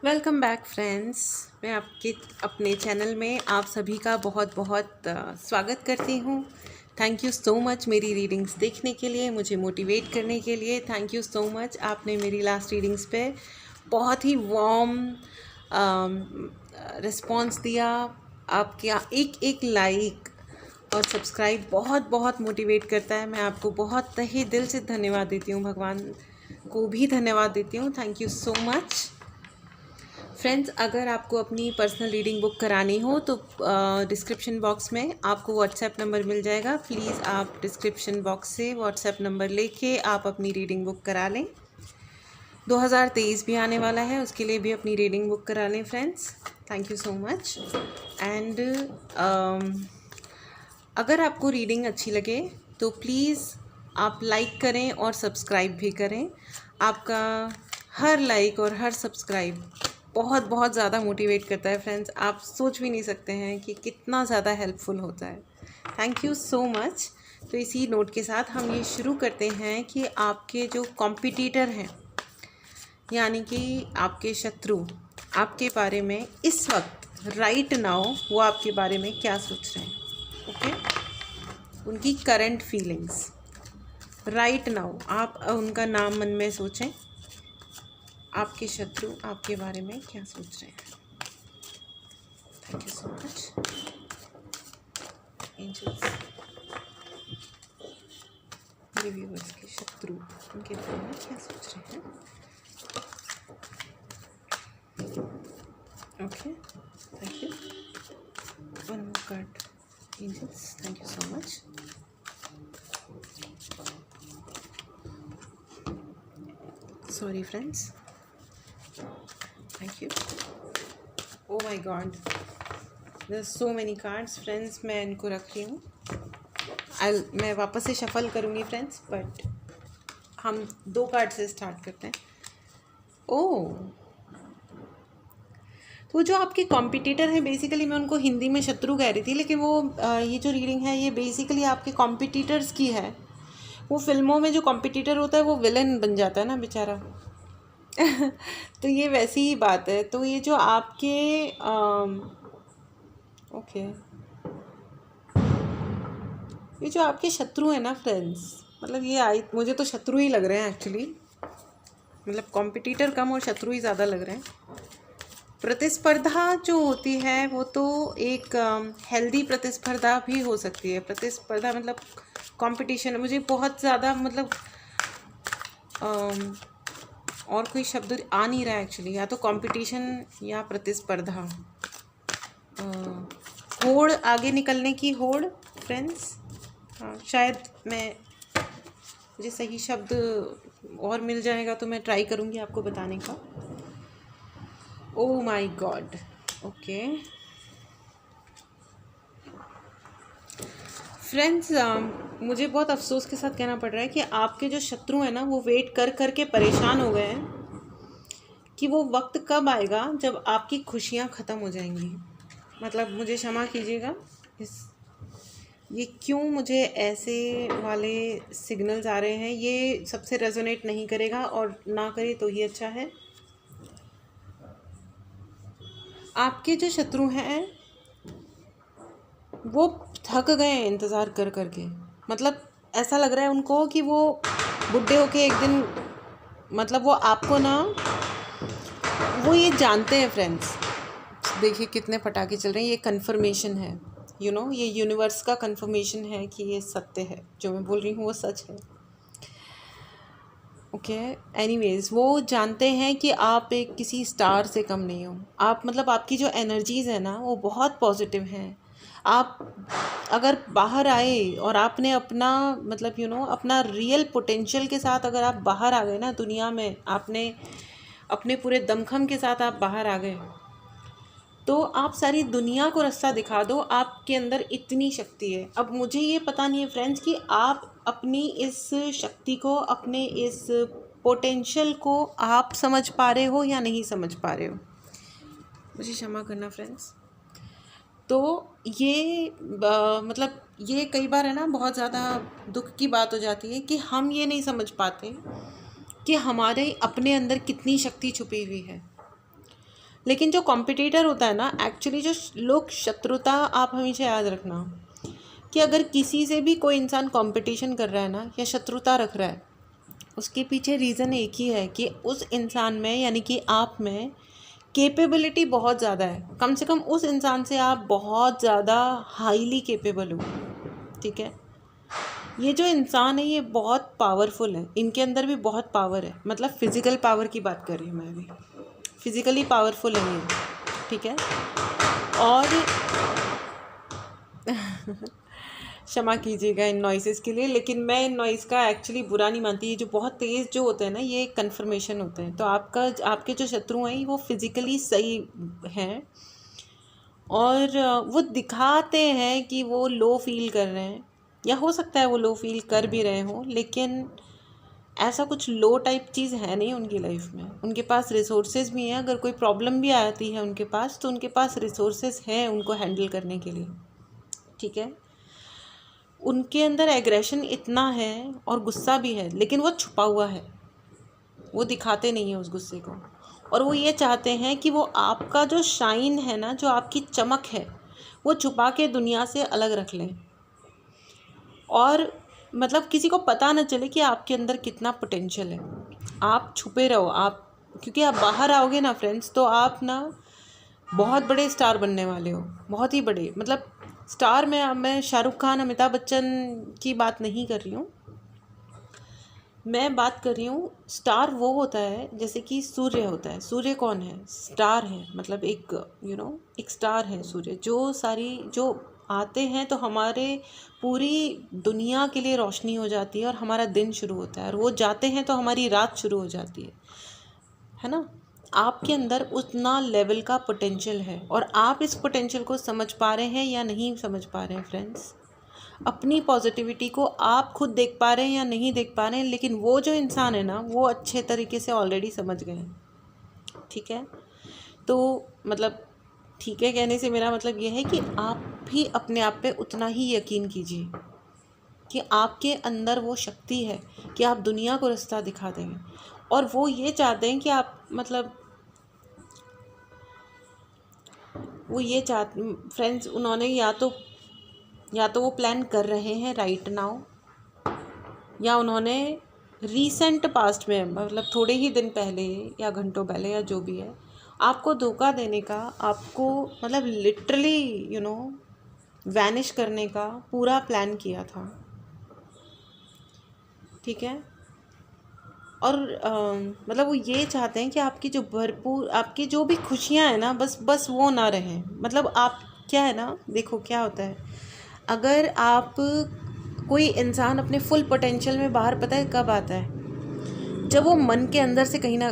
Welcome back friends. मैं आपके अपने चैनल में आप सभी का बहुत बहुत स्वागत करती हूँ। थैंक यू सो मच मेरी रीडिंग्स देखने के लिए, मुझे मोटिवेट करने के लिए। Thank you so much. आपने मेरी लास्ट रीडिंग्स पे बहुत ही वार्म रिस्पॉन्स दिया। आपके एक एक लाइक और सब्सक्राइब बहुत बहुत मोटिवेट करता है। मैं आपको बहुत तहे दिल से धन्यवाद देती हूँ, भगवान को भी धन्यवाद देती हूँ। Thank you so much friends. अगर आपको अपनी पर्सनल रीडिंग बुक करानी हो तो डिस्क्रिप्शन बॉक्स में आपको व्हाट्सएप नंबर मिल जाएगा। प्लीज़ आप डिस्क्रिप्शन बॉक्स से व्हाट्सएप नंबर लेके आप अपनी रीडिंग बुक करा लें। 2023 भी आने वाला है, उसके लिए भी अपनी रीडिंग बुक करा लें friends. Thank you so much. And अगर आपको रीडिंग अच्छी लगे तो प्लीज़ आप लाइक करें और सब्सक्राइब भी करें। आपका हर लाइक और हर सब्सक्राइब बहुत बहुत ज़्यादा मोटिवेट करता है फ्रेंड्स। आप सोच भी नहीं सकते हैं कि कितना ज़्यादा हेल्पफुल होता है। Thank you so much. तो इसी नोट के साथ हम ये शुरू करते हैं कि आपके जो कॉम्पिटिटर हैं, यानी कि आपके शत्रु, आपके बारे में इस वक्त राइट नाउ वो आपके बारे में क्या सोच रहे हैं। ओके, उनकी करंट फीलिंग्स राइट नाउ। आप उनका नाम मन में सोचें। आपके शत्रु आपके बारे में क्या सोच रहे हैं। Thank you so much angels. मेरे व्यूअर्स के शत्रु उनके बारे में क्या सोच रहे हैं। Okay, thank you. One more card angels, thank you so much. Sorry friends, thank you. Oh my God, there are so many cards friends. मैं इनको रख रही हूँ। मैं वापस से शफल करूँगी फ्रेंड्स, बट हम 2 कार्ड से स्टार्ट करते हैं। ओह, तो जो आपके कॉम्पिटिटर हैं, बेसिकली मैं उनको हिंदी में शत्रु कह रही थी, लेकिन वो ये जो रीडिंग है ये बेसिकली आपके कॉम्पिटिटर्स की है। वो फिल्मों में जो कॉम्पिटिटर होता है वो विलन बन जाता है ना बेचारा। तो ये वैसी ही बात है। तो ये जो आपके ओके, ये जो आपके शत्रु हैं ना फ्रेंड्स, मतलब ये मुझे तो शत्रु ही लग रहे हैं एक्चुअली। मतलब कॉम्पिटिटर कम और शत्रु ही ज़्यादा लग रहे हैं। प्रतिस्पर्धा जो होती है वो तो एक हेल्दी प्रतिस्पर्धा भी हो सकती है। प्रतिस्पर्धा मतलब कंपटीशन, मुझे बहुत ज़्यादा मतलब और कोई शब्द आ नहीं रहा है एक्चुअली। या तो कंपटीशन या प्रतिस्पर्धा, होड़, आगे निकलने की होड़ फ्रेंड्स। हाँ, शायद मुझे सही शब्द और मिल जाएगा तो मैं ट्राई करूँगी आपको बताने का। ओह माय गॉड, ओके फ्रेंड्स, मुझे बहुत अफसोस के साथ कहना पड़ रहा है कि आपके जो शत्रु हैं ना वो वेट कर कर के परेशान हो गए हैं कि वो वक्त कब आएगा जब आपकी खुशियाँ ख़त्म हो जाएंगी। मतलब मुझे क्षमा कीजिएगा, ये क्यों मुझे ऐसे वाले सिग्नल्स आ रहे हैं। ये सबसे रेजोनेट नहीं करेगा, और ना करे तो ही अच्छा है। आपके जो शत्रु हैं वो थक गए हैं इंतज़ार कर कर के। मतलब ऐसा लग रहा है उनको कि वो बुढ़े होके एक दिन, मतलब वो आपको ना, वो ये जानते हैं फ्रेंड्स। देखिए कितने पटाखे चल रहे हैं। ये कंफर्मेशन है, ये यूनिवर्स का कंफर्मेशन है कि ये सत्य है, जो मैं बोल रही हूँ वो सच है। ओके, एनीवेज, वो जानते हैं कि आप एक किसी स्टार से कम नहीं हो। आप मतलब आपकी जो एनर्जीज़ है ना वो बहुत पॉजिटिव हैं। आप अगर बाहर आए और आपने अपना मतलब अपना रियल पोटेंशियल के साथ अगर आप बाहर आ गए ना दुनिया में, आपने अपने पूरे दमखम के साथ आप बाहर आ गए, तो आप सारी दुनिया को रास्ता दिखा दो। आपके अंदर इतनी शक्ति है। अब मुझे ये पता नहीं है फ्रेंड्स कि आप अपनी इस शक्ति को, अपने इस पोटेंशियल को आप समझ पा रहे हो या नहीं समझ पा रहे हो। मुझे क्षमा करना फ्रेंड्स। तो ये मतलब ये कई बार है ना, बहुत ज़्यादा दुख की बात हो जाती है कि हम ये नहीं समझ पाते कि हमारे अपने अंदर कितनी शक्ति छुपी हुई है। लेकिन जो कॉम्पिटिटर होता है ना, एक्चुअली जो लोग शत्रुता, आप हमेशा याद रखना कि अगर किसी से भी कोई इंसान कंपटीशन कर रहा है ना या शत्रुता रख रहा है, उसके पीछे रीज़न एक ही है कि उस इंसान में यानी कि आप में कैपेबिलिटी बहुत ज़्यादा है। कम से कम उस इंसान से आप बहुत ज़्यादा हाईली कैपेबल हो। ठीक है, ये जो इंसान है ये बहुत पावरफुल है, इनके अंदर भी बहुत पावर है। मतलब फिज़िकल पावर की बात कर रही हूँ मैं भी, फिज़िकली पावरफुल है ये। ठीक है, और क्षमा कीजिएगा इन नॉइसेस के लिए, लेकिन मैं इन नॉइज़ का एक्चुअली बुरा नहीं मानती। ये जो बहुत तेज़ जो होते हैं ना, ये कन्फर्मेशन होते हैं। तो आपके जो शत्रु हैं वो फिज़िकली सही हैं और वो दिखाते हैं कि वो लो फील कर रहे हैं, या हो सकता है वो लो फील कर भी रहे हों, लेकिन ऐसा कुछ लो टाइप चीज़ है नहीं उनकी लाइफ में। उनके पास रिसोर्सेज भी हैं, अगर कोई प्रॉब्लम भी आती है उनके पास तो उनके पास रिसोर्सेज हैं उनको हैंडल करने के लिए। ठीक है, उनके अंदर एग्रेशन इतना है और गुस्सा भी है, लेकिन वो छुपा हुआ है, वो दिखाते नहीं है उस गुस्से को। और वो ये चाहते हैं कि वो आपका जो शाइन है ना, जो आपकी चमक है, वो छुपा के दुनिया से अलग रख लें, और मतलब किसी को पता ना चले कि आपके अंदर कितना पोटेंशियल है। आप छुपे रहो, आप, क्योंकि आप बाहर आओगे ना फ्रेंड्स, तो आप ना बहुत बड़े स्टार बनने वाले हो, बहुत ही बड़े। मतलब स्टार में मैं शाहरुख खान, अमिताभ बच्चन की बात नहीं कर रही हूँ, मैं बात कर रही हूँ स्टार वो होता है जैसे कि सूर्य होता है। सूर्य कौन है? स्टार है, मतलब एक एक स्टार है सूर्य, जो आते हैं तो हमारे पूरी दुनिया के लिए रोशनी हो जाती है और हमारा दिन शुरू होता है, और वो जाते हैं तो हमारी रात शुरू हो जाती है ना। आपके अंदर उतना लेवल का पोटेंशियल है, और आप इस पोटेंशियल को समझ पा रहे हैं या नहीं समझ पा रहे हैं फ्रेंड्स। अपनी पॉजिटिविटी को आप खुद देख पा रहे हैं या नहीं देख पा रहे हैं, लेकिन वो जो इंसान है ना, वो अच्छे तरीके से ऑलरेडी समझ गए हैं। ठीक है, तो मतलब ठीक है कहने से मेरा मतलब ये है कि आप भी अपने आप पे उतना ही यकीन कीजिए कि आपके अंदर वो शक्ति है कि आप दुनिया को रास्ता दिखा देंगे। और वो ये चाहते हैं कि आप, मतलब वो ये चाहते फ्रेंड्स, उन्होंने या तो वो प्लान कर रहे हैं राइट नाउ, या उन्होंने रीसेंट पास्ट में, मतलब थोड़े ही दिन पहले या घंटों पहले या जो भी है, आपको धोखा देने का, आपको मतलब लिटरली वैनिश करने का पूरा प्लान किया था। ठीक है, और मतलब वो ये चाहते हैं कि आपकी जो भी खुशियाँ हैं ना, बस वो ना रहें। मतलब आप, क्या है ना, देखो क्या होता है, अगर आप, कोई इंसान अपने फुल पोटेंशियल में बाहर पता है कब आता है? जब वो मन के अंदर से कहीं ना,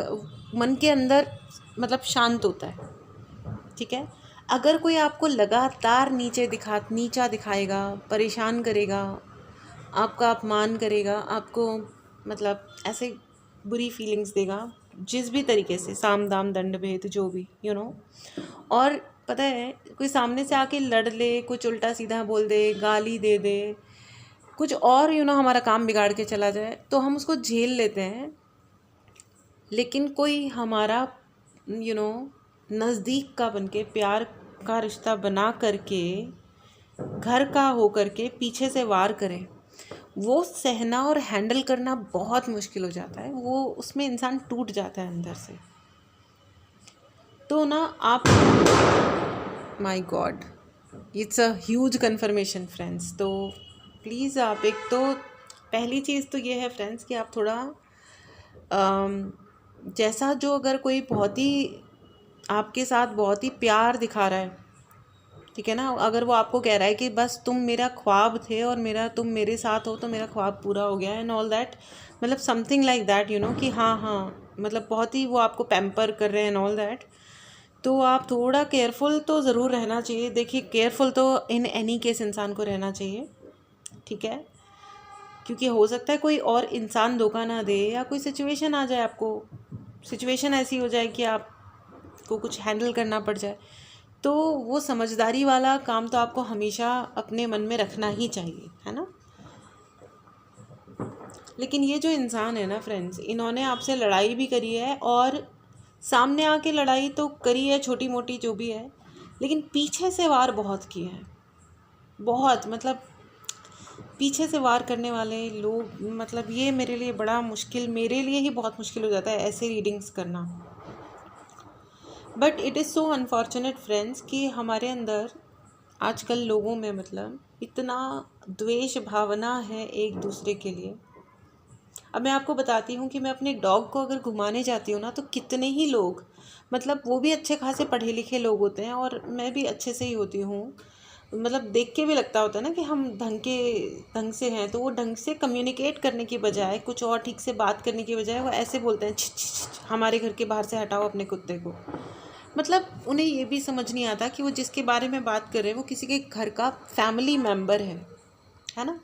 मन के अंदर मतलब शांत होता है। ठीक है, अगर कोई आपको लगातार नीचा दिखाएगा, परेशान करेगा, आपका अपमान करेगा, आपको मतलब ऐसे बुरी फीलिंग्स देगा, जिस भी तरीके से, साम दाम दंड भेद जो भी और पता है, कोई सामने से आके लड़ ले, कुछ उल्टा सीधा बोल दे, गाली दे दे, कुछ और हमारा काम बिगाड़ के चला जाए, तो हम उसको झेल लेते हैं। लेकिन कोई हमारा नज़दीक का बनके, प्यार का रिश्ता बना करके, घर का हो करके पीछे से वार करे, वो सहना और हैंडल करना बहुत मुश्किल हो जाता है। वो उसमें इंसान टूट जाता है अंदर से। तो ना आप, my God, it's a huge confirmation friends. तो प्लीज़ आप, एक तो पहली चीज़ तो ये है फ्रेंड्स कि आप थोड़ा जैसा जो, अगर कोई बहुत ही आपके साथ बहुत ही प्यार दिखा रहा है, ठीक है ना, अगर वो आपको कह रहा है कि बस तुम मेरा ख्वाब थे और तुम मेरे साथ हो तो मेरा ख्वाब पूरा हो गया एंड ऑल दैट, मतलब समथिंग लाइक दैट कि हाँ, मतलब बहुत ही वो आपको पैम्पर कर रहे हैं एंड ऑल दैट, तो आप थोड़ा केयरफुल तो ज़रूर रहना चाहिए। देखिए, केयरफुल तो इन एनी केस इंसान को रहना चाहिए। ठीक है, क्योंकि हो सकता है कोई और इंसान धोखा ना दे, या कोई सिचुएशन आ जाए, आपको सिचुएशन ऐसी हो जाए कि आपको कुछ हैंडल करना पड़ जाए, तो वो समझदारी वाला काम तो आपको हमेशा अपने मन में रखना ही चाहिए, है ना। लेकिन ये जो इंसान है ना फ्रेंड्स, इन्होंने आपसे लड़ाई भी करी है और सामने आके लड़ाई तो करी है छोटी मोटी जो भी है, लेकिन पीछे से वार बहुत किए हैं, बहुत, मतलब पीछे से वार करने वाले लोग, मतलब ये मेरे लिए बड़ा मुश्किल, मेरे लिए ही बहुत मुश्किल हो जाता है ऐसे रीडिंग्स करना। But it is so unfortunate friends कि हमारे अंदर आजकल लोगों में मतलब इतना द्वेष भावना है एक दूसरे के लिए। अब मैं आपको बताती हूँ कि मैं अपने डॉग को अगर घुमाने जाती हूँ ना, तो कितने ही लोग, मतलब वो भी अच्छे खासे पढ़े लिखे लोग होते हैं और मैं भी अच्छे से ही होती हूँ, मतलब देख के भी लगता होता है ना कि हम ढंग से हैं, तो वो ढंग से कम्युनिकेट करने की बजाय, कुछ और ठीक से बात करने की बजाय वो ऐसे बोलते हैं, छिछ छिछ छिछ, हमारे घर के बाहर से हटाओ अपने कुत्ते को। मतलब उन्हें ये भी समझ नहीं आता कि वो जिसके बारे में बात कर रहे हैं वो किसी के घर का फैमिली मेम्बर है ना।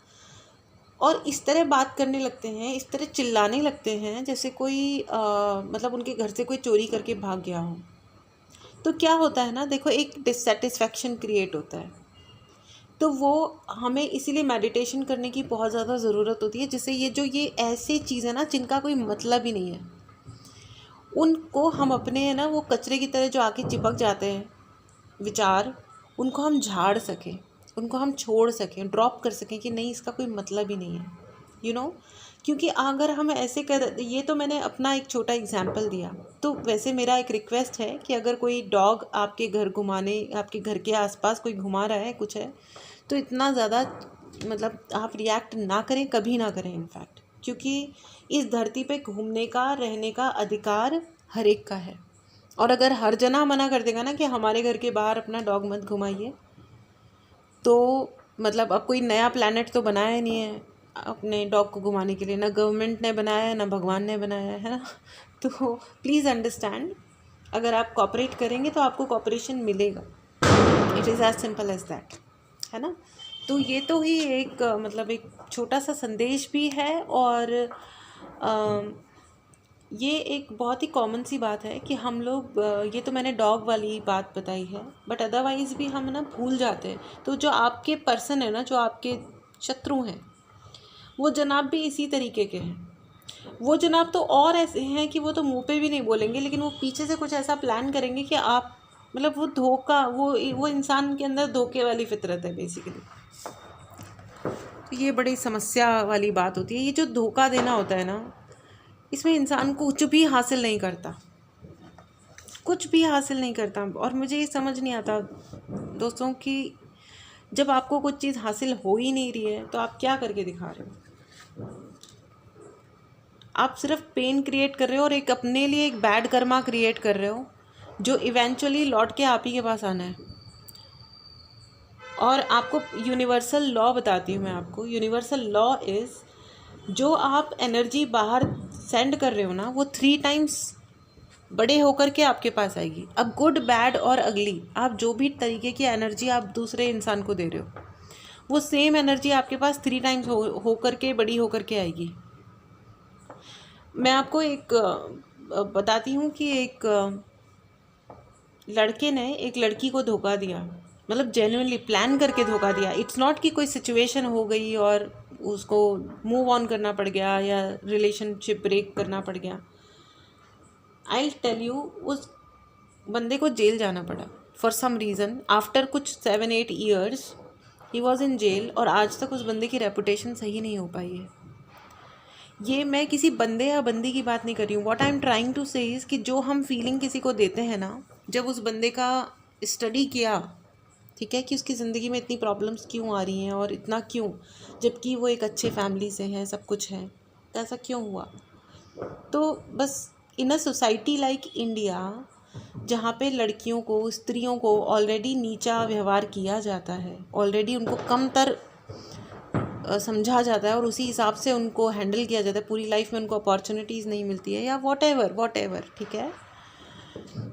और इस तरह बात करने लगते हैं, इस तरह चिल्लाने लगते हैं जैसे कोई मतलब उनके घर से कोई चोरी करके भाग गया हो। तो क्या होता है ना, देखो एक डिससेटिस्फैक्शन क्रिएट होता है, तो वो हमें इसीलिए मेडिटेशन करने की बहुत ज़्यादा ज़रूरत होती है, जिससे ये ऐसी चीज़ें ना जिनका कोई मतलब ही नहीं है, उनको हम अपने है ना वो कचरे की तरह जो आके चिपक जाते हैं विचार, उनको हम झाड़ सकें, उनको हम छोड़ सकें, ड्रॉप कर सकें कि नहीं इसका कोई मतलब ही नहीं है, यू नो। क्योंकि अगर हम ऐसे कर, ये तो मैंने अपना एक छोटा एग्जाम्पल दिया, तो वैसे मेरा एक रिक्वेस्ट है कि अगर कोई डॉग आपके घर घुमाने, आपके घर के आसपास कोई घुमा रहा है कुछ है, तो इतना ज़्यादा मतलब आप रिएक्ट ना करें, कभी ना करें इनफैक्ट, क्योंकि इस धरती पे घूमने का, रहने का अधिकार हर एक का है। और अगर हर जना मना कर देगा ना कि हमारे घर के बाहर अपना डॉग मत घुमाइए, तो मतलब अब कोई नया प्लैनेट तो बनाया नहीं है अपने डॉग को घुमाने के लिए, ना गवर्नमेंट ने बनाया है, ना भगवान ने बनाया है ना। तो प्लीज़ अंडरस्टैंड, अगर आप कॉपरेट करेंगे तो आपको कॉपरेशन मिलेगा, it is as simple as that, है ना। तो ये तो ही एक मतलब एक छोटा सा संदेश भी है, और ये एक बहुत ही कॉमन सी बात है कि हम लोग ये तो मैंने डॉग वाली बात बताई है, बट अदरवाइज़ भी हम ना भूल जाते हैं। तो जो आपके पर्सन है ना, जो आपके शत्रु हैं, वो जनाब भी इसी तरीके के हैं। वो जनाब तो और ऐसे हैं कि वो तो मुंह पे भी नहीं बोलेंगे, लेकिन वो पीछे से कुछ ऐसा प्लान करेंगे कि आप, मतलब वो धोखा, वो इंसान के अंदर धोखे वाली फितरत है बेसिकली। तो ये बड़ी समस्या वाली बात होती है, ये जो धोखा देना होता है ना, इसमें इंसान को कुछ भी हासिल नहीं करता, कुछ भी हासिल नहीं करता। और मुझे ये समझ नहीं आता दोस्तों कि जब आपको कुछ चीज़ हासिल हो ही नहीं रही है तो आप क्या करके दिखा रहे हो। आप सिर्फ पेन क्रिएट कर रहे हो और एक अपने लिए एक बैड कर्मा क्रिएट कर रहे हो, जो इवेंचुअली लौट के आप ही के पास आना है। और आपको यूनिवर्सल लॉ बताती हूँ मैं आपको, यूनिवर्सल लॉ इज़, जो आप एनर्जी बाहर सेंड कर रहे हो ना, वो 3 टाइम्स बड़े होकर के आपके पास आएगी। अब गुड, बैड और अगली, आप जो भी तरीके की एनर्जी आप दूसरे इंसान को दे रहे हो, वो सेम एनर्जी आपके पास 3 टाइम्स होकर के बड़ी होकर के आएगी। मैं आपको एक बताती हूँ कि एक लड़के ने एक लड़की को धोखा दिया, मतलब जेन्युइनली प्लान करके धोखा दिया। इट्स नॉट कि कोई सिचुएशन हो गई और उसको मूव ऑन करना पड़ गया या रिलेशनशिप ब्रेक करना पड़ गया। आई टेल यू, उस बंदे को जेल जाना पड़ा फॉर सम रीज़न। आफ्टर कुछ 7-8 years he was in jail, और आज तक उस बंदे की रेपुटेशन सही नहीं हो पाई है। ये मैं किसी बंदे या बंदी की बात नहीं कर रही हूँ। What I am trying to say is कि जो हम फीलिंग किसी को देते हैं ना, जब उस बंदे का स्टडी किया, ठीक है, कि उसकी ज़िंदगी में इतनी प्रॉब्लम्स क्यों आ रही हैं और इतना क्यों, जबकि वो एक अच्छे फैमिली से है, सब कुछ है, तो ऐसा क्यों हुआ। तो बस इन अ सोसाइटी लाइक इंडिया, जहाँ पे लड़कियों को, स्त्रियों को ऑलरेडी नीचा व्यवहार किया जाता है, ऑलरेडी उनको कमतर समझा जाता है और उसी हिसाब से उनको हैंडल किया जाता है, पूरी लाइफ में उनको अपॉर्चुनिटीज़ नहीं मिलती है, या वॉट एवर, ठीक है।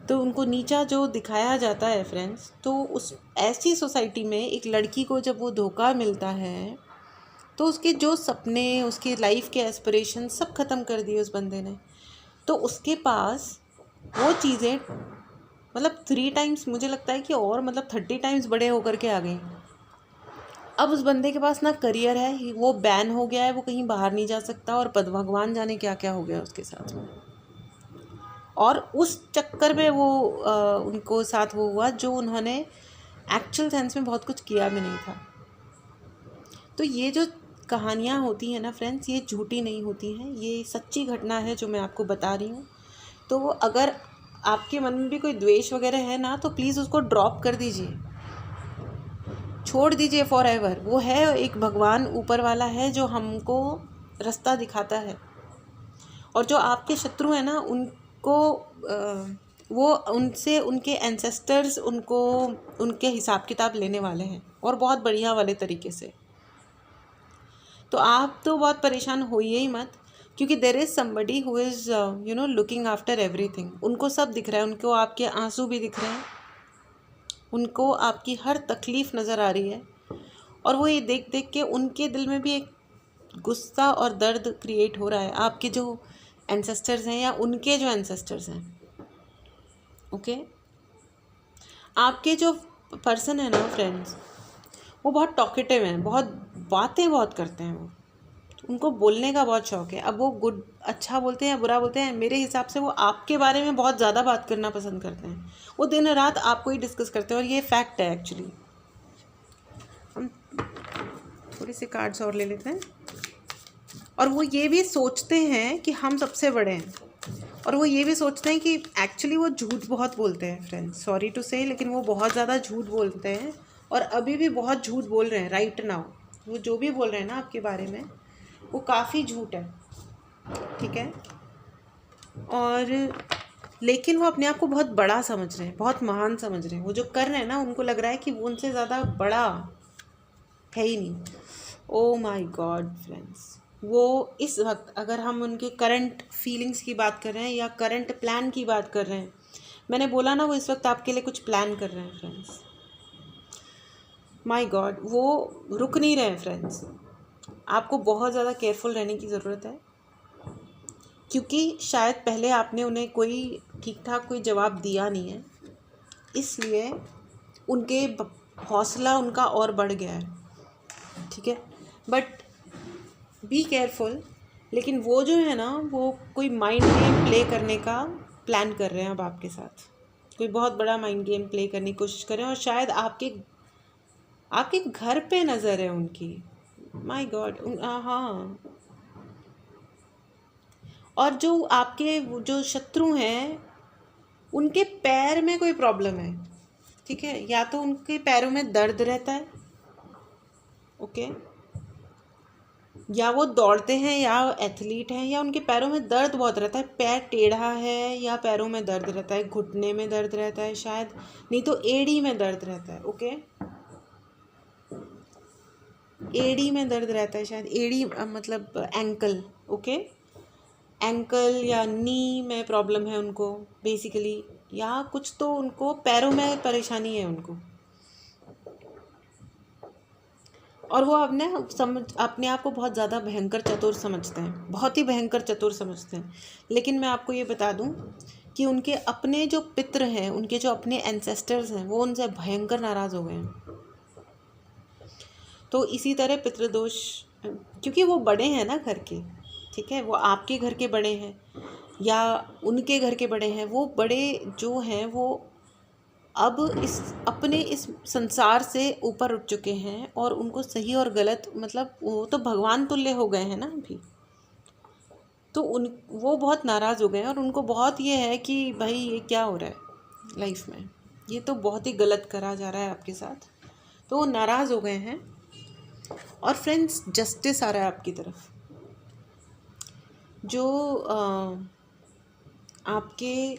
तो उनको नीचा जो दिखाया जाता है फ्रेंड्स, तो उस ऐसी सोसाइटी में एक लड़की को जब वो धोखा मिलता है, तो उसके जो सपने, उसके लाइफ के एस्पिरेशन सब ख़त्म कर दिए उस बंदे ने। तो उसके पास वो चीज़ें मतलब 3 टाइम्स, मुझे लगता है कि और मतलब 30 टाइम्स बड़े होकर के आ गई। अब उस बंदे के पास ना करियर है, वो बैन हो गया है, वो कहीं बाहर नहीं जा सकता, और भगवान जाने क्या क्या हो गया उसके साथ में। और उस चक्कर में वो उनको साथ वो हुआ जो उन्होंने एक्चुअल सेंस में बहुत कुछ किया भी नहीं था। तो ये जो कहानियाँ होती हैं ना फ्रेंड्स, ये झूठी नहीं होती हैं, ये सच्ची घटना है जो मैं आपको बता रही हूँ। तो अगर आपके मन में भी कोई द्वेष वगैरह है ना, तो प्लीज़ उसको ड्रॉप कर दीजिए, छोड़ दीजिए फॉर एवर। वो है एक भगवान ऊपर वाला है जो हमको रास्ता दिखाता है, और जो आपके शत्रु हैं ना उनको वो उनसे उनके एंसेस्टर्स उनको उनके हिसाब किताब लेने वाले हैं, और बहुत बढ़िया वाले तरीके से। तो आप तो बहुत परेशान होइए ही मत, क्योंकि there is somebody who is looking after everything. उनको सब दिख रहा है, उनको आपके आंसू भी दिख रहे हैं, उनको आपकी हर तकलीफ़ नज़र आ रही है, और वो ये देख देख के उनके दिल में भी एक गुस्सा और दर्द क्रिएट हो रहा है आपके जो एंसेस्टर्स हैं या उनके जो एंसेस्टर्स हैं। ओके, आपके जो पर्सन है ना फ्रेंड्स, वो बहुत टॉकेटिव हैं, बहुत बातें बहुत करते हैं, वो उनको बोलने का बहुत शौक है। अब वो गुड अच्छा बोलते हैं या बुरा बोलते हैं, मेरे हिसाब से वो आपके बारे में बहुत ज़्यादा बात करना पसंद करते हैं। वो दिन रात आपको ही डिस्कस करते हैं, और ये फैक्ट है एक्चुअली। हम थोड़े से कार्ड्स और ले लेते हैं। और वो ये भी सोचते हैं कि हम सबसे बड़े हैं, और वो ये भी सोचते हैं कि एक्चुअली वो झूठ बहुत बोलते हैं फ्रेंड्स, सॉरी टू से, लेकिन वो बहुत ज़्यादा झूठ बोलते हैं, और अभी भी बहुत झूठ बोल रहे हैं राइट नाउ। वो जो भी बोल रहे हैं ना आपके बारे में, वो काफ़ी झूठ है, ठीक है। और लेकिन वो अपने आप को बहुत बड़ा समझ रहे हैं, बहुत महान समझ रहे हैं। वो जो कर रहे हैं ना, उनको लग रहा है कि वो उनसे ज़्यादा बड़ा है ही नहीं। ओ माय गॉड फ्रेंड्स, वो इस वक्त अगर हम उनके करंट फीलिंग्स की बात कर रहे हैं या करंट प्लान की बात कर रहे हैं, मैंने बोला ना वो इस वक्त आपके लिए कुछ प्लान कर रहे हैं फ्रेंड्स। माय गॉड, वो रुक नहीं रहे हैं फ्रेंड्स। आपको बहुत ज़्यादा केयरफुल रहने की ज़रूरत है, क्योंकि शायद पहले आपने उन्हें कोई ठीक ठाक कोई जवाब दिया नहीं है, इसलिए उनके हौसला उनका और बढ़ गया है, ठीक है। But be careful. लेकिन वो जो है ना, वो कोई माइंड गेम प्ले करने का प्लान कर रहे हैं अब आपके साथ, कोई बहुत बड़ा माइंड गेम प्ले करने की कोशिश कर रहे हैं, और शायद आपके घर पे नज़र है उनकी। माय गॉड, हाँ। और जो आपके जो शत्रु हैं, उनके पैर में कोई प्रॉब्लम है, ठीक है। या तो उनके पैरों में दर्द रहता है, ओके, या वो दौड़ते हैं या एथलीट हैं, या उनके पैरों में दर्द बहुत रहता है। पैर टेढ़ा है या पैरों में दर्द रहता है, घुटने में दर्द रहता है शायद, नहीं तो एड़ी में दर्द रहता है, ओके। एड़ी में दर्द रहता है शायद, एड़ी मतलब एंकल, ओके। एंकल या नी में प्रॉब्लम है उनको बेसिकली, या कुछ तो उनको पैरों में परेशानी है उनको। और वो अपने आप को बहुत ज़्यादा भयंकर चतुर समझते हैं, बहुत ही भयंकर चतुर समझते हैं। लेकिन मैं आपको ये बता दूं कि उनके अपने जो पितृ हैं, उनके जो अपने एंसेस्टर्स हैं, वो उनसे भयंकर नाराज़ हो गए हैं। तो इसी तरह पितृदोष, क्योंकि वो बड़े हैं ना घर के, ठीक है, वो आपके घर के बड़े हैं या उनके घर के बड़े हैं, वो बड़े जो हैं वो अब अपने इस संसार से ऊपर उठ चुके हैं, और उनको सही और गलत मतलब वो तो भगवान तुल्य हो गए हैं ना अभी। तो वो बहुत नाराज़ हो गए हैं, और उनको बहुत ये है कि भाई ये क्या हो रहा है लाइफ में, ये तो बहुत ही गलत करा जा रहा है आपके साथ। तो वो नाराज़ हो गए हैं। और फ्रेंड्स, जस्टिस आ रहा है आपकी तरफ। जो आपके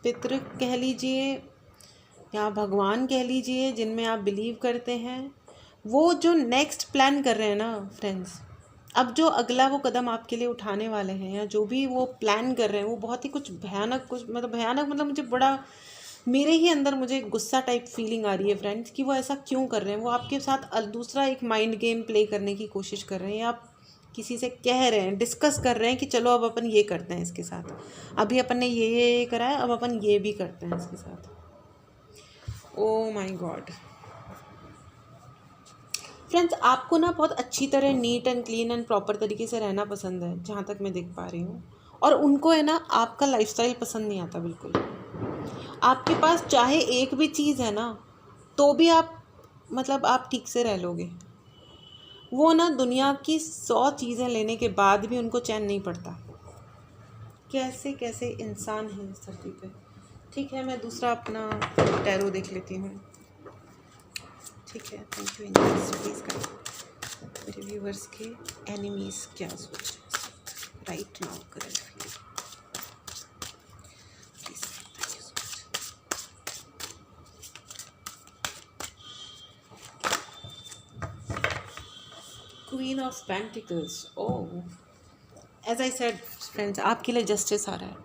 पितृ कह लीजिए या भगवान कह लीजिए, जिनमें आप बिलीव करते हैं, वो जो नेक्स्ट प्लान कर रहे हैं ना फ्रेंड्स, अब जो अगला वो कदम आपके लिए उठाने वाले हैं, या जो भी वो प्लान कर रहे हैं, वो बहुत ही कुछ भयानक, कुछ मतलब भयानक, मतलब मुझे बड़ा मेरे ही अंदर मुझे गुस्सा टाइप फीलिंग आ रही है फ्रेंड्स, कि वो ऐसा क्यों कर रहे हैं। वो आपके साथ दूसरा एक माइंड गेम प्ले करने की कोशिश कर रहे हैं, या आप किसी से कह रहे हैं, डिस्कस कर रहे हैं कि चलो अब अपन ये करते हैं इसके साथ, अभी अपन ने ये करा है, अब अपन ये भी करते हैं इसके साथ। ओ माय गॉड फ्रेंड्स, आपको ना बहुत अच्छी तरह neat and clean and proper तरीके से रहना पसंद है, जहाँ तक मैं देख पा रही हूँ। और उनको है ना आपका लाइफस्टाइल पसंद नहीं आता बिल्कुल। आपके पास चाहे एक भी चीज़ है ना तो भी आप मतलब आप ठीक से रह लोगे। वो ना दुनिया की 100 चीज़ें लेने के बाद भी उनको चैन नहीं पड़ता। कैसे कैसे इंसान हैं इस धरती पे। ठीक है, मैं दूसरा अपना टैरो देख लेती हूँ। ठीक है, थैंक यू एंजल्स, प्लीज़ करें मेरे व्यूवर्स के एनिमीज़ क्या सोच right now current feel, please, thank you so much. Queen of pentacles, oh, as I said friends, आपके लिए जस्टिस आ रहा है।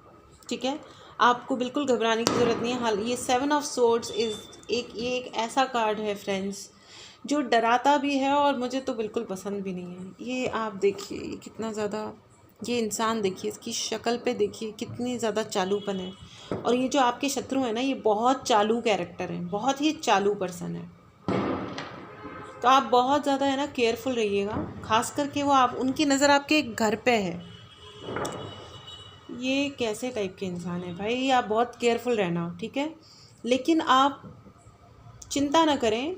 ठीक है, आपको बिल्कुल घबराने की ज़रूरत नहीं है। हाल ये 7 ऑफ सोर्ड्स ये एक ऐसा कार्ड है फ्रेंड्स जो डराता भी है और मुझे तो बिल्कुल पसंद भी नहीं है। ये आप देखिए, ये कितना ज़्यादा, ये इंसान देखिए, इसकी शक्ल पे देखिए कितनी ज़्यादा चालूपन है। और ये जो आपके शत्रु हैं ना, ये बहुत चालू कैरेक्टर हैं, बहुत ही चालू पर्सन है। तो आप बहुत ज़्यादा है ना केयरफुल रहिएगा, खास करके वो आप उनकी नज़र आपके घर पे है। ये कैसे टाइप के इंसान है भाई, आप बहुत केयरफुल रहना, ठीक है। लेकिन आप चिंता ना करें,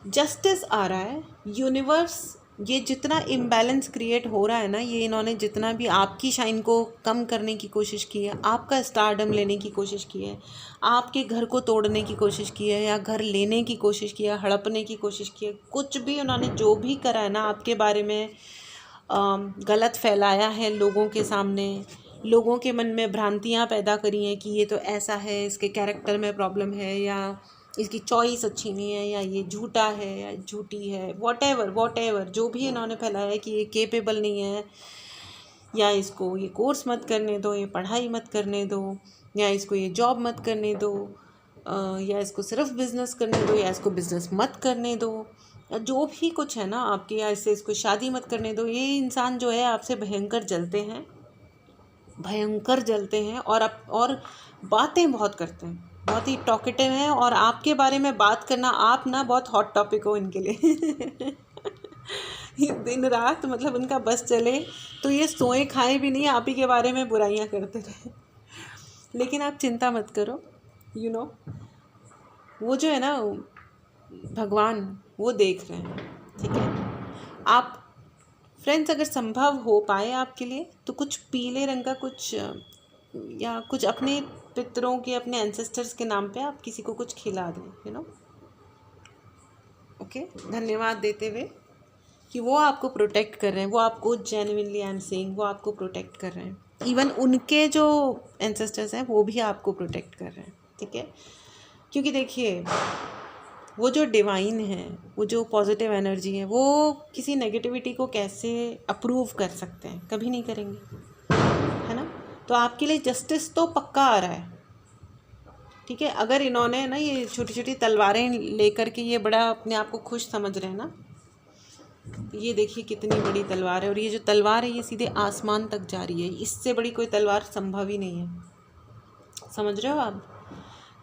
जस्टिस आ रहा है। यूनिवर्स, ये जितना इम्बैलेंस क्रिएट हो रहा है ना, ये इन्होंने जितना भी आपकी शाइन को कम करने की कोशिश की है, आपका स्टारडम लेने की कोशिश की है, आपके घर को तोड़ने की कोशिश की है, या घर लेने की कोशिश की है, हड़पने की कोशिश की है, कुछ भी उन्होंने जो भी करा है ना आपके बारे में, गलत फैलाया है लोगों के सामने, लोगों के मन में भ्रांतियाँ पैदा करी हैं कि ये तो ऐसा है, इसके कैरेक्टर में प्रॉब्लम है, या इसकी चॉइस अच्छी नहीं है, या ये झूठा है या झूठी है, वॉट एवर जो भी इन्होंने फैलाया है कि ये केपेबल नहीं है, या इसको ये कोर्स मत करने दो, ये पढ़ाई मत करने दो, या इसको ये जॉब मत करने दो, या इसको सिर्फ बिज़नेस करने दो, या इसको बिज़नेस मत करने दो, या जो भी कुछ है ना आपके, या इससे इसको शादी मत करने दो। ये इंसान जो है आपसे भयंकर जलते हैं, और बातें बहुत करते हैं, बहुत ही टॉकेटिव हैं, और आपके बारे में बात करना, आप ना बहुत हॉट टॉपिक हो इनके लिए। दिन रात मतलब उनका बस चले तो ये सोए खाए भी नहीं, आप ही के बारे में बुराइयां करते रहे। लेकिन आप चिंता मत करो, वो जो है ना भगवान, वो देख रहे हैं, ठीक है। आप फ्रेंड्स, अगर संभव हो पाए आपके लिए तो कुछ पीले रंग का कुछ, या कुछ अपने पितरों के, अपने एंसेस्टर्स के नाम पे आप किसी को कुछ खिला दें, ओके। धन्यवाद देते हुए कि वो आपको प्रोटेक्ट कर रहे हैं, वो आपको जेन्युइनली आई एम सेइंग, वो आपको प्रोटेक्ट कर रहे हैं। इवन उनके जो एंसेस्टर्स हैं वो भी आपको प्रोटेक्ट कर रहे हैं, ठीक है। क्योंकि देखिए, वो जो डिवाइन है, वो जो पॉजिटिव एनर्जी है, वो किसी नेगेटिविटी को कैसे अप्रूव कर सकते हैं, कभी नहीं करेंगे, है ना। तो आपके लिए जस्टिस तो पक्का आ रहा है, ठीक है। अगर इन्होंने ना ये छोटी छोटी तलवारें लेकर के ये बड़ा अपने आप को खुश समझ रहे हैं ना, तो ये देखिए कितनी बड़ी तलवार है, और ये जो तलवार है ये सीधे आसमान तक जा रही है, इससे बड़ी कोई तलवार संभव ही नहीं है, समझ रहे हो आप।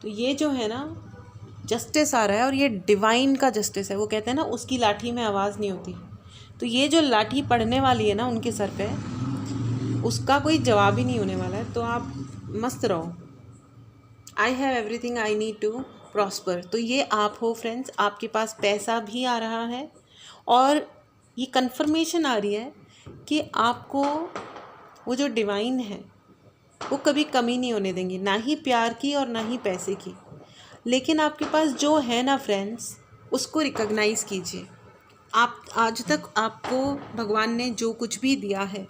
तो ये जो है ना जस्टिस आ रहा है, और ये डिवाइन का जस्टिस है। वो कहते हैं ना, उसकी लाठी में आवाज़ नहीं होती। तो ये जो लाठी पड़ने वाली है ना उनके सर पे, उसका कोई जवाब ही नहीं होने वाला है। तो आप मस्त रहो। I have everything I need to prosper. तो ये आप हो फ्रेंड्स, आपके पास पैसा भी आ रहा है, और ये कंफर्मेशन आ रही है कि आपको वो जो डिवाइन है वो कभी कमी नहीं होने देंगे, ना ही प्यार की और ना ही पैसे की। लेकिन आपके पास जो है ना फ्रेंड्स, उसको रिकॉग्नाइज़ कीजिए। आप आज तक आपको भगवान ने जो कुछ भी दिया है,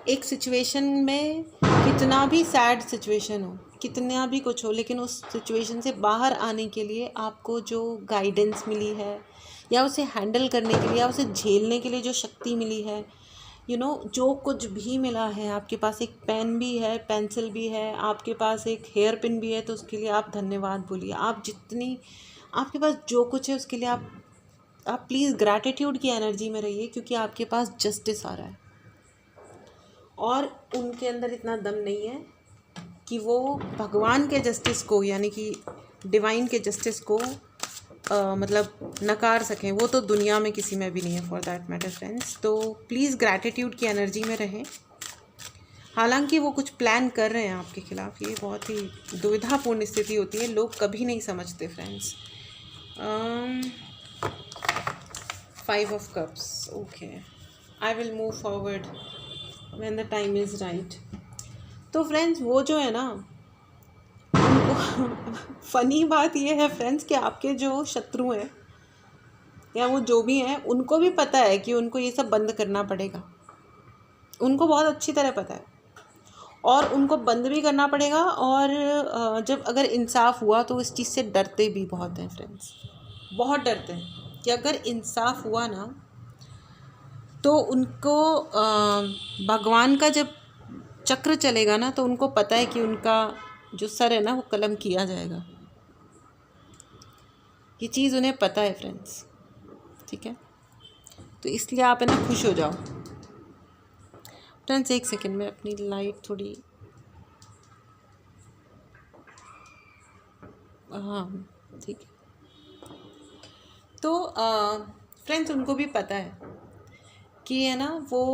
एक सिचुएशन में, कितना भी सैड सिचुएशन हो, कितना भी कुछ हो, लेकिन उस सिचुएशन से बाहर आने के लिए आपको जो गाइडेंस मिली है, या उसे हैंडल करने के लिए, या उसे झेलने के लिए जो शक्ति मिली है, जो कुछ भी मिला है, आपके पास एक पेन भी है, पेंसिल भी है, आपके पास एक हेयर पिन भी है, तो उसके लिए आप धन्यवाद बोलिए। आप जितनी, आपके पास जो कुछ है उसके लिए आप प्लीज़ ग्रैटिट्यूड की एनर्जी में रहिए, क्योंकि आपके पास जस्टिस आ रहा है, और उनके अंदर इतना दम नहीं है कि वो भगवान के जस्टिस को, यानी कि डिवाइन के जस्टिस को मतलब नकार सकें। वो तो दुनिया में किसी में भी नहीं है, फॉर दैट मैटर फ्रेंड्स। तो प्लीज़ ग्रैटिट्यूड की एनर्जी में रहें, हालांकि वो कुछ प्लान कर रहे हैं आपके खिलाफ। ये बहुत ही दुविधापूर्ण स्थिति होती है, लोग कभी नहीं समझते friends. 5 of cups, okay, I will move forward when the time is right. तो फ्रेंड्स वो जो है ना, फ़नी बात ये है फ्रेंड्स कि आपके जो शत्रु हैं या वो जो भी हैं, उनको भी पता है कि उनको ये सब बंद करना पड़ेगा। उनको बहुत अच्छी तरह पता है और उनको बंद भी करना पड़ेगा। और जब अगर इंसाफ हुआ तो इस चीज़ से डरते भी बहुत हैं फ्रेंड्स, बहुत डरते हैं कि अगर इंसाफ हुआ ना तो उनको भगवान का जब चक्र चलेगा ना तो उनको पता है कि उनका जो सर है ना वो कलम किया जाएगा। ये चीज़ उन्हें पता है फ्रेंड्स, ठीक है। तो इसलिए आप है ना खुश हो जाओ फ्रेंड्स। एक सेकेंड में अपनी लाइट थोड़ी, हाँ ठीक है। तो फ्रेंड्स उनको भी पता है कि है ना वो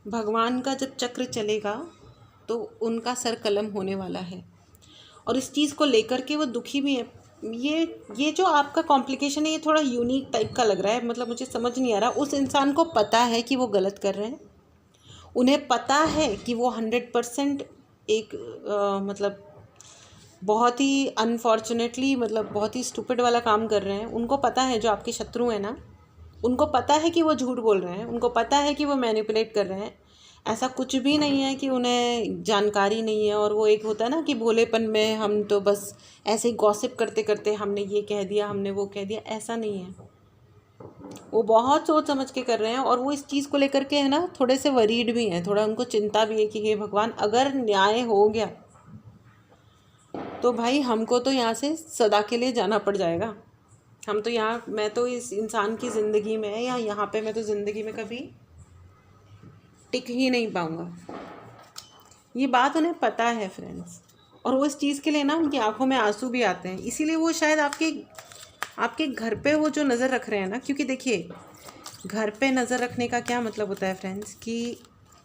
भगवान का जब चक्र चलेगा तो उनका सर कलम होने वाला है और इस चीज़ को लेकर के वो दुखी भी है। ये जो आपका कॉम्प्लिकेशन है ये थोड़ा यूनिक टाइप का लग रहा है, मतलब मुझे समझ नहीं आ रहा। उस इंसान को पता है कि वो गलत कर रहे हैं, उन्हें पता है कि वो 100% एक मतलब बहुत ही अनफॉर्चुनेटली, मतलब बहुत ही स्टूपिड वाला काम कर रहे हैं। उनको पता है, जो आपके शत्रु हैं ना, उनको पता है कि वो झूठ बोल रहे हैं, उनको पता है कि वो मैनिपुलेट कर रहे हैं। ऐसा कुछ भी नहीं है कि उन्हें जानकारी नहीं है और वो एक होता है ना कि भोलेपन में हम तो बस ऐसे ही गॉसिप करते करते हमने ये कह दिया, हमने वो कह दिया, ऐसा नहीं है। वो बहुत सोच समझ के कर रहे हैं और वो इस चीज़ को लेकर के है ना थोड़े से वरीड भी हैं, थोड़ा उनको चिंता भी है कि हे भगवान अगर न्याय हो गया तो भाई हमको तो यहाँ से सदा के लिए जाना पड़ जाएगा। हम तो यहाँ, मैं तो इस इंसान की ज़िंदगी में या यहाँ पे मैं तो ज़िंदगी में कभी टिक ही नहीं पाऊँगा। ये बात उन्हें पता है फ्रेंड्स, और वो इस चीज़ के लिए ना उनकी आंखों में आंसू भी आते हैं। इसीलिए वो शायद आपके घर पे वो जो नज़र रख रहे हैं ना, क्योंकि देखिए घर पे नज़र रखने का क्या मतलब होता है फ्रेंड्स कि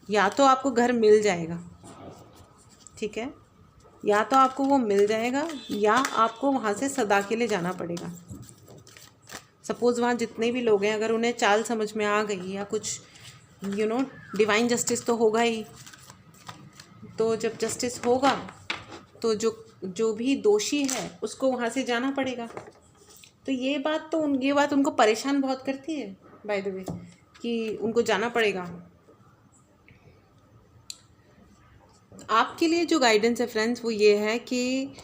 या तो आपको घर मिल जाएगा, ठीक है, या तो आपको वो मिल जाएगा या आपको वहाँ से सदा के लिए जाना पड़ेगा। सपोज़ वहाँ जितने भी लोग हैं अगर उन्हें चाल समझ में आ गई या कुछ डिवाइन जस्टिस तो होगा ही, तो जब जस्टिस होगा तो जो भी दोषी है उसको वहाँ से जाना पड़ेगा। तो ये बात उनको परेशान बहुत करती है बाय द वे, कि उनको जाना पड़ेगा। आपके लिए जो गाइडेंस है फ्रेंड्स वो ये है कि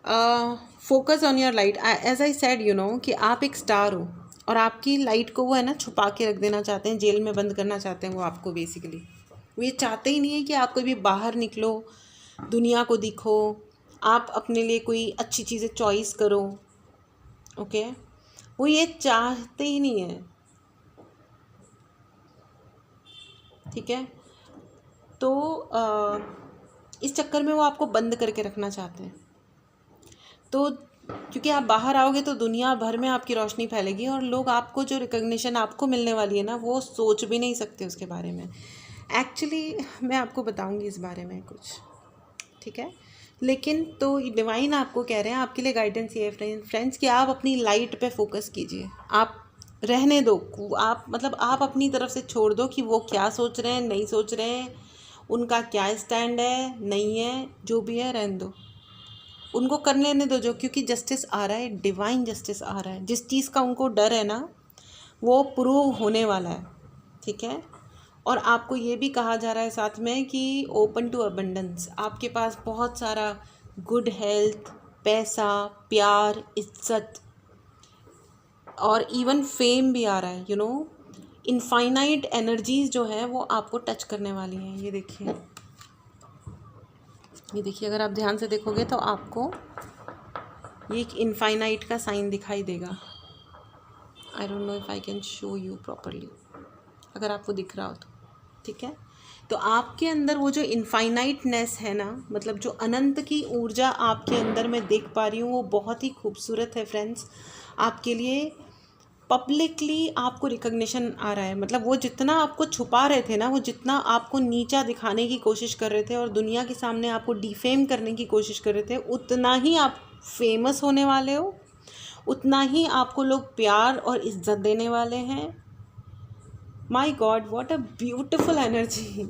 focus on your light. As I said कि आप एक स्टार हो और आपकी लाइट को वो है ना छुपा के रख देना चाहते हैं, जेल में बंद करना चाहते हैं वो आपको। बेसिकली वो ये चाहते ही नहीं है कि आप कभी बाहर निकलो, दुनिया को दिखो, आप अपने लिए कोई अच्छी चीज़ें चॉइस करो, ओके। वो ये चाहते ही नहीं है, ठीक है। तो इस चक्कर में वो आपको बंद करके रखना चाहते हैं। तो क्योंकि आप बाहर आओगे तो दुनिया भर में आपकी रोशनी फैलेगी और लोग आपको जो रिकग्निशन आपको मिलने वाली है ना वो सोच भी नहीं सकते उसके बारे में। एक्चुअली मैं आपको बताऊंगी इस बारे में कुछ, ठीक है। लेकिन तो डिवाइन आपको कह रहे हैं, आपके लिए गाइडेंस ये है फ्रेंड्स कि आप अपनी लाइट पे फोकस कीजिए। आप रहने दो, आप अपनी तरफ से छोड़ दो कि वो क्या सोच रहे हैं, नहीं सोच रहे हैं, उनका क्या स्टैंड है, नहीं है, जो भी है रहने दो, उनको कर लेने दो जो, क्योंकि जस्टिस आ रहा है, डिवाइन जस्टिस आ रहा है। जिस चीज़ का उनको डर है ना वो प्रूव होने वाला है, ठीक है। और आपको ये भी कहा जा रहा है साथ में कि ओपन टू अबंडेंस, आपके पास बहुत सारा गुड हेल्थ, पैसा, प्यार, इज्जत और इवन फेम भी आ रहा है। इनफाइनाइट एनर्जीज जो है वो आपको टच करने वाली हैं। ये देखिए अगर आप ध्यान से देखोगे तो आपको ये एक इनफाइनाइट का साइन दिखाई देगा। I don't know if I can show you properly, अगर आपको दिख रहा हो तो, ठीक है। तो आपके अंदर वो जो इनफाइनाइटनेस है ना, मतलब जो अनंत की ऊर्जा आपके अंदर मैं देख पा रही हूँ, वो बहुत ही खूबसूरत है फ्रेंड्स। आपके लिए पब्लिकली आपको रिकग्निशन आ रहा है। मतलब वो जितना आपको छुपा रहे थे ना, वो जितना आपको नीचा दिखाने की कोशिश कर रहे थे और दुनिया के सामने आपको डिफेम करने की कोशिश कर रहे थे, उतना ही आप फेमस होने वाले हो, उतना ही आपको लोग प्यार और इज्जत देने वाले हैं। My God, what a beautiful energy.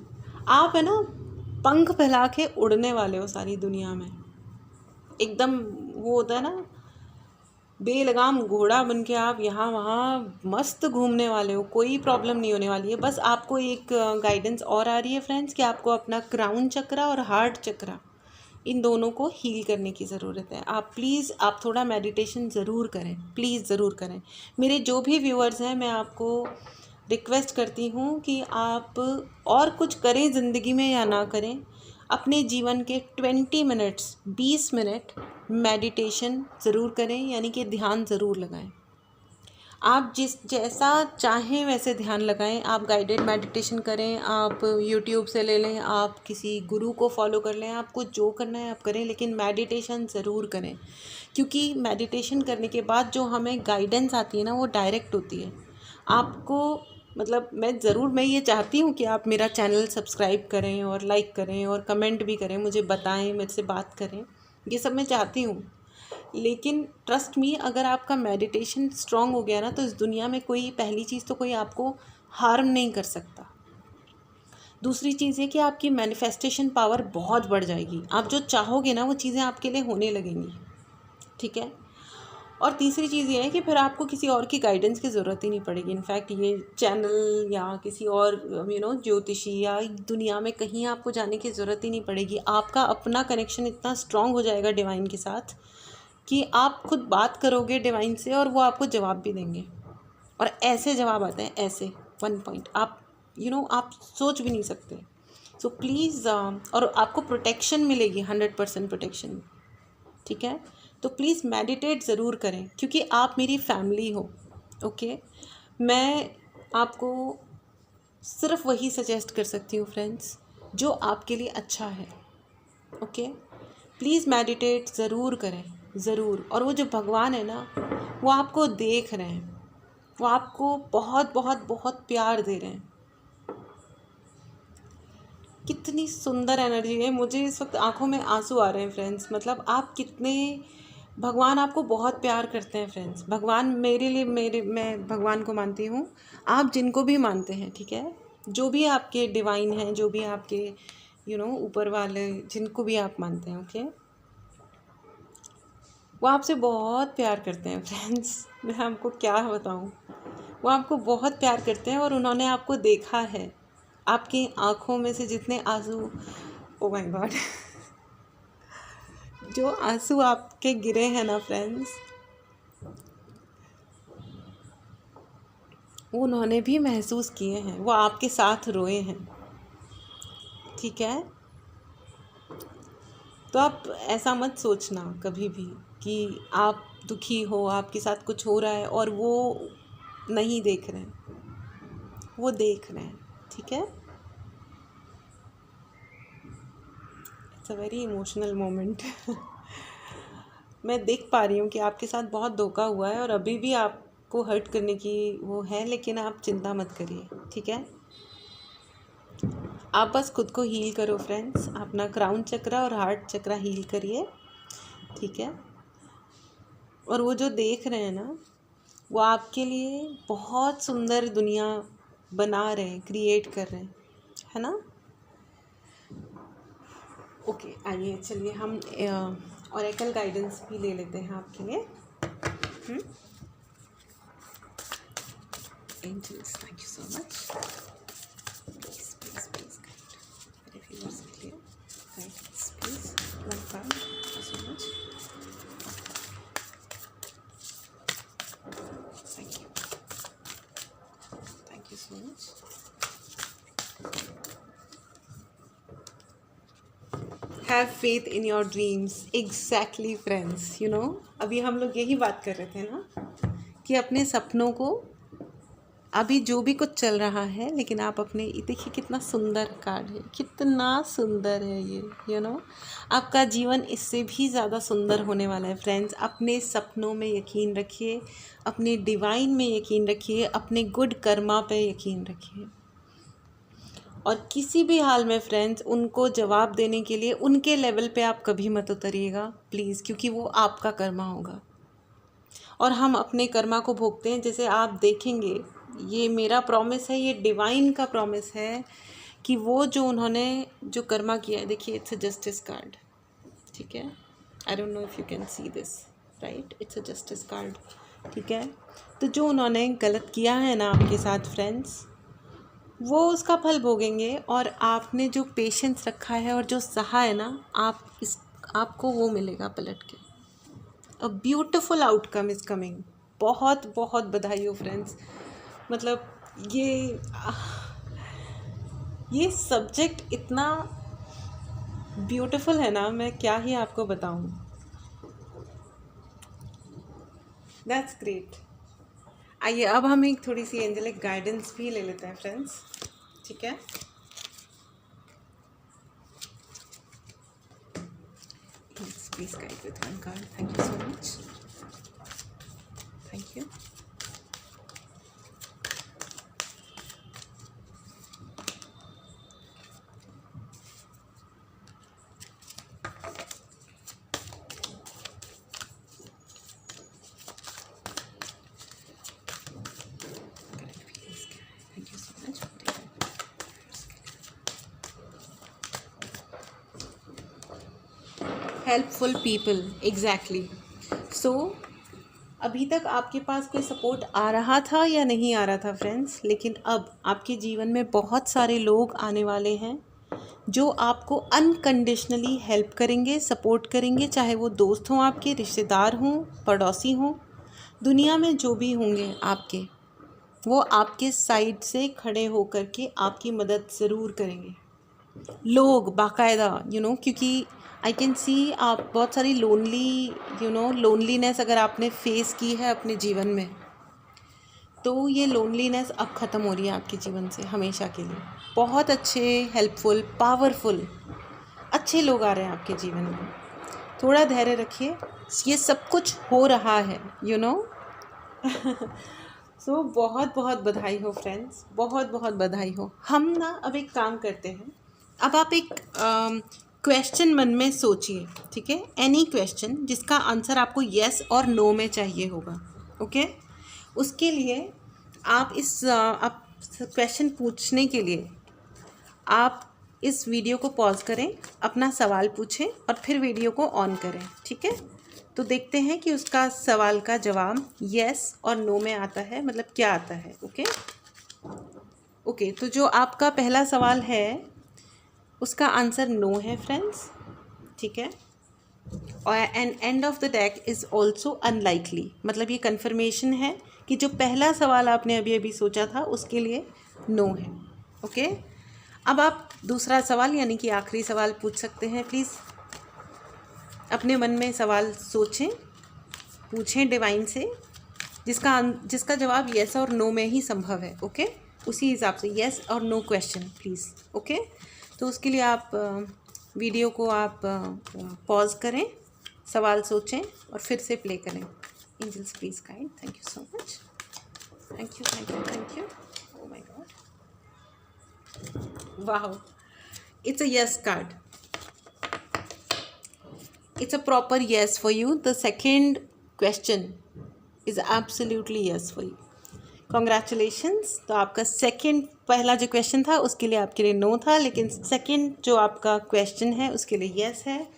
आप है ना पंख फैला के उड़ने वाले हो सारी दुनिया में, एकदम वो होता है ना बेलगाम घोड़ा बन के आप यहाँ वहाँ मस्त घूमने वाले हो, कोई प्रॉब्लम नहीं होने वाली है। बस आपको एक गाइडेंस और आ रही है फ्रेंड्स कि आपको अपना क्राउन चक्रा और हार्ट चक्रा, इन दोनों को हील करने की ज़रूरत है। आप प्लीज़ आप थोड़ा मेडिटेशन ज़रूर करें, प्लीज़ ज़रूर करें। मेरे जो भी व्यूअर्स हैं, मैं आपको रिक्वेस्ट करती हूँ कि आप और कुछ करें ज़िंदगी में या ना करें, अपने जीवन के 20 मिनट मेडिटेशन ज़रूर करें, यानी कि ध्यान ज़रूर लगाएं। आप जैसा चाहें वैसे ध्यान लगाएं। आप गाइडेड मेडिटेशन करें, आप यूट्यूब से ले लें, आप किसी गुरु को फॉलो कर लें, आपको जो करना है आप करें, लेकिन मेडिटेशन ज़रूर करें। क्योंकि मेडिटेशन करने के बाद जो हमें गाइडेंस आती है ना, वो डायरेक्ट होती है। आपको मतलब मैं ये चाहती हूँ कि आप मेरा चैनल सब्सक्राइब करें और लाइक करें और कमेंट भी करें, मुझे बताएं, मेरे से बात करें, ये सब मैं चाहती हूँ। लेकिन ट्रस्ट मी, अगर आपका मेडिटेशन स्ट्रांग हो गया ना, तो इस दुनिया में कोई, पहली चीज़ तो कोई आपको हार्म नहीं कर सकता। दूसरी चीज़ है कि आपकी मैनिफेस्टेशन पावर बहुत बढ़ जाएगी। आप जो चाहोगे ना, वो चीज़ें आपके लिए होने लगेंगी, ठीक है। और तीसरी चीज़ ये है कि फिर आपको किसी और की गाइडेंस की ज़रूरत ही नहीं पड़ेगी। इनफैक्ट ये चैनल या किसी और ज्योतिषी या दुनिया में कहीं आपको जाने की ज़रूरत ही नहीं पड़ेगी। आपका अपना कनेक्शन इतना स्ट्रांग हो जाएगा डिवाइन के साथ कि आप खुद बात करोगे डिवाइन से और वो आपको जवाब भी देंगे। और ऐसे जवाब आते हैं, ऐसे 1 पॉइंट, आप आप सोच भी नहीं सकते। सो प्लीज़, और आपको प्रोटेक्शन मिलेगी, 100% प्रोटेक्शन, ठीक है। तो प्लीज़ मेडिटेट ज़रूर करें, क्योंकि आप मेरी फैमिली हो, ओके। मैं आपको सिर्फ वही सजेस्ट कर सकती हूँ फ्रेंड्स जो आपके लिए अच्छा है, ओके। प्लीज़ मेडिटेट ज़रूर करें, ज़रूर। और वो जो भगवान है ना, वो आपको देख रहे हैं, वो आपको बहुत बहुत बहुत प्यार दे रहे हैं। कितनी सुंदर एनर्जी है, मुझे इस वक्त आंखों में आंसू आ रहे हैं फ्रेंड्स। मतलब आप कितने, भगवान आपको बहुत प्यार करते हैं फ्रेंड्स। भगवान मेरे लिए, मैं भगवान को मानती हूँ, आप जिनको भी मानते हैं, ठीक है, जो भी आपके डिवाइन हैं, जो भी आपके ऊपर वाले, जिनको भी आप मानते हैं, ओके, वो आपसे बहुत प्यार करते हैं फ्रेंड्स। मैं आपको क्या बताऊँ, वो आपको बहुत प्यार करते हैं और उन्होंने आपको देखा है। आपकी आँखों में से जितने आंसू, ओ माय गॉड, जो आंसू आपके गिरे हैं ना फ्रेंड्स, वो उन्होंने भी महसूस किए हैं, वो आपके साथ रोए हैं, ठीक है। तो आप ऐसा मत सोचना कभी भी कि आप दुखी हो, आपके साथ कुछ हो रहा है और वो नहीं देख रहे हैं, वो देख रहे हैं, ठीक है। It's a very emotional moment. मैं देख पा रही हूँ कि आपके साथ बहुत धोखा हुआ है और अभी भी आपको हर्ट करने की वो है, लेकिन आप चिंता मत करिए, ठीक है। आप बस खुद को हील करो फ्रेंड्स, अपना क्राउन चक्रा और हार्ट चक्रा हील करिए, ठीक है। और वो जो देख रहे हैं ना, वो आपके लिए बहुत सुंदर दुनिया बना रहे हैं, क्रिएट कर रहे हैं, है ना। ओके, आइए चलिए हम ऑरेकल गाइडेंस भी ले लेते हैं आपके लिए। Angels, thank you so much. Please please please guide मेरे व्यूअर्स के लिए, guidance please, one card, thank you so much, thank you so much. Have faith in your dreams, exactly friends, अभी हम लोग यही बात कर रहे थे ना कि अपने सपनों को अभी जो भी कुछ चल रहा है, लेकिन आप अपने देखिए कितना सुंदर कार्ड है, कितना सुंदर है ये, आपका जीवन इससे भी ज़्यादा सुंदर होने वाला है फ्रेंड्स। अपने सपनों में यकीन रखिए, अपने डिवाइन में यकीन रखिए, अपने गुड कर्मा पे यकीन रखिए, और किसी भी हाल में फ्रेंड्स उनको जवाब देने के लिए उनके लेवल पे आप कभी मत उतरिएगा प्लीज़, क्योंकि वो आपका कर्मा होगा और हम अपने कर्मा को भोगते हैं। जैसे आप देखेंगे, ये मेरा प्रॉमिस है, ये डिवाइन का प्रॉमिस है कि वो जो उन्होंने जो कर्मा किया है, देखिए इट्स अ जस्टिस कार्ड, ठीक है। I don't know if you can see this, right, it's a justice card, ठीक है। तो जो उन्होंने गलत किया है ना आपके साथ फ्रेंड्स, वो उसका फल भोगेंगे, और आपने जो पेशेंस रखा है और जो सहा है ना, आपको वो मिलेगा पलट के। A beautiful outcome is coming. बहुत बहुत बधाई हो फ्रेंड्स। मतलब ये सब्जेक्ट इतना ब्यूटिफुल है ना, मैं क्या ही आपको बताऊं। That's great. आइए अब हम एक थोड़ी सी एंजेलिक गाइडेंस भी ले लेते हैं फ्रेंड्स, ठीक है। Please guide with one card. Thank you so much. Thank you. Thank you so much. Helpful people, exactly. So अभी तक आपके पास कोई सपोर्ट आ रहा था या नहीं आ रहा था फ्रेंड्स, लेकिन अब आपके जीवन में बहुत सारे लोग आने वाले हैं जो आपको अनकंडीशनली हेल्प करेंगे, सपोर्ट करेंगे, चाहे वो दोस्त हों, आपके रिश्तेदार हों, पड़ोसी हों, दुनिया में जो भी होंगे आपके, वो आपके साइड से खड़े होकर के आपकी मदद ज़रूर करेंगे। लोग बाकायदा, क्योंकि आई कैन सी आप बहुत सारी लोनलीनेस अगर आपने फेस की है अपने जीवन में, तो ये लोनलीनेस अब ख़त्म हो रही है आपके जीवन से हमेशा के लिए। बहुत अच्छे, हेल्पफुल, पावरफुल, अच्छे लोग आ रहे हैं आपके जीवन में। थोड़ा धैर्य रखिए, ये सब कुछ हो रहा है, सो बहुत बहुत बधाई हो फ्रेंड्स, बहुत बहुत बधाई हो। हम ना अब एक काम करते हैं, अब आप एक क्वेश्चन मन में सोचिए, ठीक है। एनी क्वेश्चन जिसका आंसर आपको येस और नो में चाहिए होगा, ओके। उसके लिए आप आप क्वेश्चन पूछने के लिए आप इस वीडियो को पॉज करें, अपना सवाल पूछें और फिर वीडियो को ऑन करें, ठीक है। तो देखते हैं कि उसका सवाल का जवाब येस और नो में आता है, मतलब क्या आता है, ओके। तो जो आपका पहला सवाल है उसका आंसर नो है फ्रेंड्स, ठीक है। और and of the deck is also unlikely, मतलब ये कन्फर्मेशन है कि जो पहला सवाल आपने अभी अभी सोचा था उसके लिए नो है, ओके। अब आप दूसरा सवाल यानी कि आखिरी सवाल पूछ सकते हैं। प्लीज़ अपने मन में सवाल सोचें, पूछें डिवाइन से, जिसका जवाब येस और नो में ही संभव है, ओके। उसी हिसाब से येस और नो क्वेश्चन प्लीज़, ओके। तो उसके लिए आप वीडियो को आप पॉज करें, सवाल सोचें और फिर से प्ले करें। Angels please guide. Thank you so much. Thank you, thank you, thank you. Oh my god, वाह, it's a yes card. It's a proper yes for you. The second question is absolutely yes for you. Congratulations. तो आपका second, पहला जो question था उसके लिए आपके लिए नो था, लेकिन सेकंड जो आपका क्वेश्चन है उसके लिए यस है।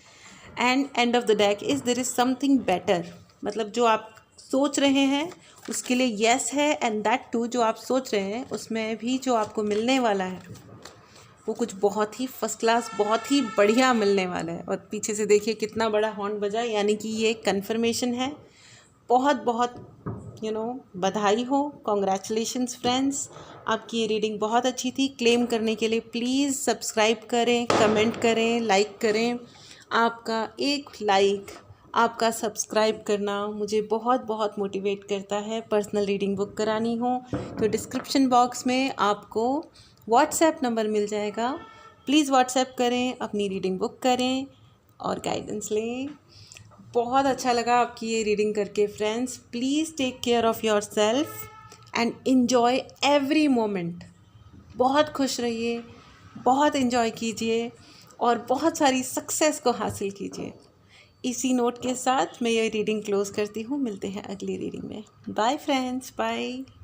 And end of the deck is there is something better, मतलब जो आप सोच रहे हैं उसके लिए यस है, एंड दैट टू जो आप सोच रहे हैं उसमें भी जो आपको मिलने वाला है वो कुछ बहुत ही फर्स्ट क्लास, बहुत ही बढ़िया मिलने वाला है। और पीछे से देखिए कितना बड़ा हॉर्न बजा, यानी कि ये कन्फर्मेशन है। बहुत बहुत बधाई हो, कॉन्ग्रेचुलेशंस फ्रेंड्स। आपकी ये रीडिंग बहुत अच्छी थी। क्लेम करने के लिए प्लीज़ सब्सक्राइब करें, कमेंट करें, लाइक करें। आपका एक लाइक आपका सब्सक्राइब करना मुझे बहुत बहुत मोटिवेट करता है। पर्सनल रीडिंग बुक करानी हो तो डिस्क्रिप्शन बॉक्स में आपको व्हाट्सएप नंबर मिल जाएगा। प्लीज़ व्हाट्सएप करें, अपनी रीडिंग बुक करें और गाइडेंस लें। बहुत अच्छा लगा आपकी ये रीडिंग करके friends. Please take care of yourself and enjoy every moment. बहुत खुश रहिए, बहुत इन्जॉय कीजिए और बहुत सारी सक्सेस को हासिल कीजिए। इसी नोट के साथ मैं ये रीडिंग क्लोज़ करती हूँ। मिलते हैं अगली रीडिंग में। Bye friends, bye.